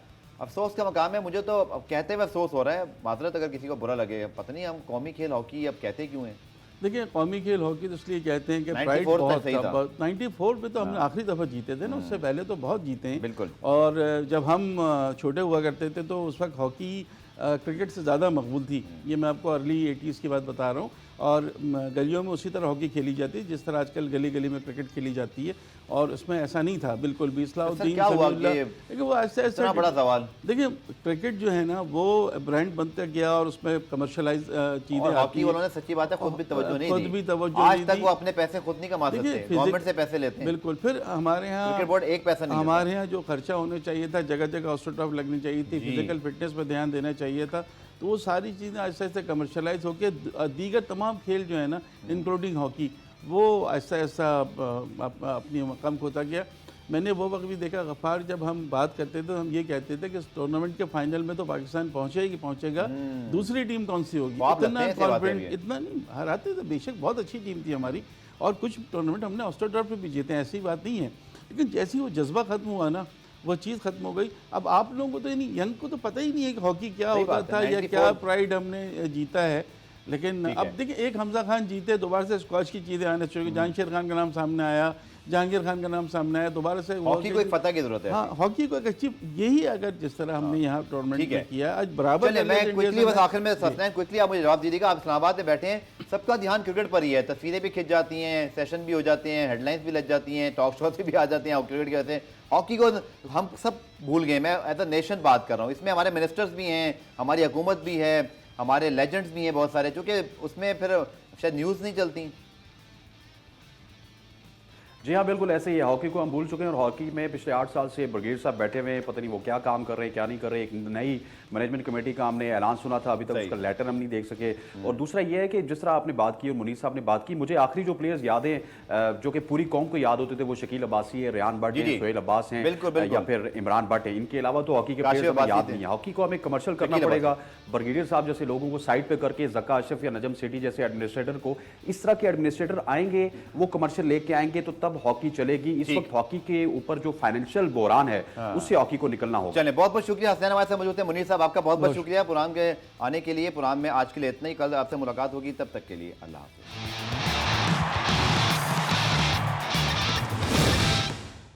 अफसोस का मकाम है। मुझे तो अब कहते हुए अफसोस हो रहा है, माजरत अगर किसी को बुरा लगे, पता नहीं हम कौमी खेल हॉकी अब कहते क्यों हैं। देखिए, कौमी खेल हॉकी तो इसलिए कहते हैं कि प्राइड 94 बहुत सही था। 94 पे तो हमने आखिरी दफ़ा जीते थे ना, उससे पहले तो बहुत जीते हैं। बिल्कुल। और जब हम छोटे हुआ करते थे तो उस वक्त हॉकी क्रिकेट से ज़्यादा मकबूल थी। ये मैं आपको अर्ली 80s की बात बता रहा हूँ। और गलियों में उसी तरह हॉकी खेली जाती है जिस तरह आजकल गली गली में क्रिकेट खेली जाती है, और उसमें ऐसा नहीं था बिल्कुल भी। इस्लाउद्दीन क्या हुआ देखिए, वो ऐसे इतना बड़ा सवाल। देखिए, क्रिकेट जो है ना वो ब्रांड बनता गया, और उसमें कमर्शलाइज चीज़ें हॉकी वालों ने, सच्ची बात है, खुद भी तवज्जो नहीं खुद दी। भी तवज्जो आज नहीं तक दी। वो अपने पैसे खुद नहीं कमा सकते, गवर्नमेंट से पैसे लेते हैं। बिल्कुल। फिर हमारे यहाँ क्रिकेट बोर्ड एक पैसा नहीं हमारे यहाँ जो खर्चा होना चाहिए था, जगह जगह ऑस्ट्रोटर्फ लगनी चाहिए थी, फिजिकल फिटनेस पर ध्यान देना चाहिए था, तो वो सारी चीज़ें आहिस्ता आहिस्ता कमर्शलाइज होकर दीगर तमाम खेल जो है ना, इंक्लूडिंग हॉकी, वो आहिस्ता आहिस्ता अपनी मकाम खोता गया। मैंने वो वक्त भी देखा गफ्फार, जब हम बात करते थे तो हम ये कहते थे कि इस टूर्नामेंट के फाइनल में तो पाकिस्तान पहुंचेगा, दूसरी टीम कौन सी होगी। इतना कॉन्फिडेंट, इतना नहीं हराते थे, बेशक बहुत अच्छी टीम थी हमारी, और कुछ टूर्नामेंट हमने ऑस्ट्रोटर्फ पे भी जीते हैं, ऐसी बात नहीं है। लेकिन जैसे ही वो जज्बा खत्म हुआ ना, वो चीज़ खत्म हो गई। अब आप लोगों को तो नहीं, यंग को तो पता ही नहीं है कि हॉकी क्या होता था या क्या प्राइड हमने जीता है। लेकिन अब देखिए, एक हमजा खान जीते, दोबारा से स्क्वॉश की चीज़ें आने शुरू, जहांगीर खान का नाम सामने आया, जहांगीर खान का नाम सामने आया, दोबारा से हॉकी को एक फतह की जरूरत है। हाँ, हॉकी को एक अच्छी, यही अगर जिस तरह हमने यहाँ टूर्नामेंट में किया आज बराबर। मैं क्विकली बस आखिर में क्विकली आप मुझे जवाब दीजिएगा। आप इस्लामाबाद में बैठे हैं, सबका ध्यान क्रिकेट पर ही है, तस्वीरें भी खिंच जाती हैं, सेशन भी हो जाते हैं, हेडलाइंस भी लग जाती हैं, टॉक शो भी आ जाते हैं क्रिकेट के वजह से। हॉकी को हम सब भूल गए। मैं एज अ नेशन बात कर रहा हूँ, इसमें हमारे मिनिस्टर्स भी हैं, हमारी हुकूमत भी है, हमारे लेजेंड्स भी हैं बहुत सारे, चूँकि उसमें फिर शायद न्यूज़ नहीं चलती। जी हाँ, बिल्कुल ऐसे ही है। हॉकी को हम भूल चुके हैं, और हॉकी में पिछले 8 साल से ब्रिगेड साहब बैठे हुए हैं, पता नहीं वो क्या काम कर रहे हैं क्या नहीं कर रहे। एक नई मैनेजमेंट कमेटी का हमने ऐलान सुना था, अभी तक उसका लेटर हम नहीं देख सके। और दूसरा ये है कि जिस तरह आपने बात की और मुनीर साहब ने बात की, मुझे आखिरी जो प्लेयर्स याद हैं जो कि पूरी कौम को याद होते थे, वो शकील अब्बासी है, रेहान भट्ट है, सोहेल अब्बास हैं, या फिर इमरान भट्ट है। इनके अलावा तो हॉकी के प्लेयर्स याद नहीं है। हॉकी को हमें कमर्शियल करना पड़ेगा। ब्रिगेडियर साहब जैसे लोगों को साइड पे करके, ज़का अशरफ या नजम सेठी जैसे एडमिनिस्ट्रेटर को, इस तरह के एडमिनिस्ट्रेटर आएंगे, वो कमर्शियल लेके आएंगे, तो तब तब हॉकी चलेगी। इस वक्त हॉकी के ऊपर जो फाइनेंशियल बोरान है उससे हॉकी को निकलना होगा। चलें, बहुत बहुत शुक्रिया। हसनैन हमारे साथ मौजूद है। मुनीर साहब, आपका बहुत बहुत शुक्रिया प्रोग्राम के आने के लिए। प्रोग्राम में आज के लिए इतना ही, कल आपसे मुलाकात होगी, तब तक के लिए अल्लाह हाफ़िज़।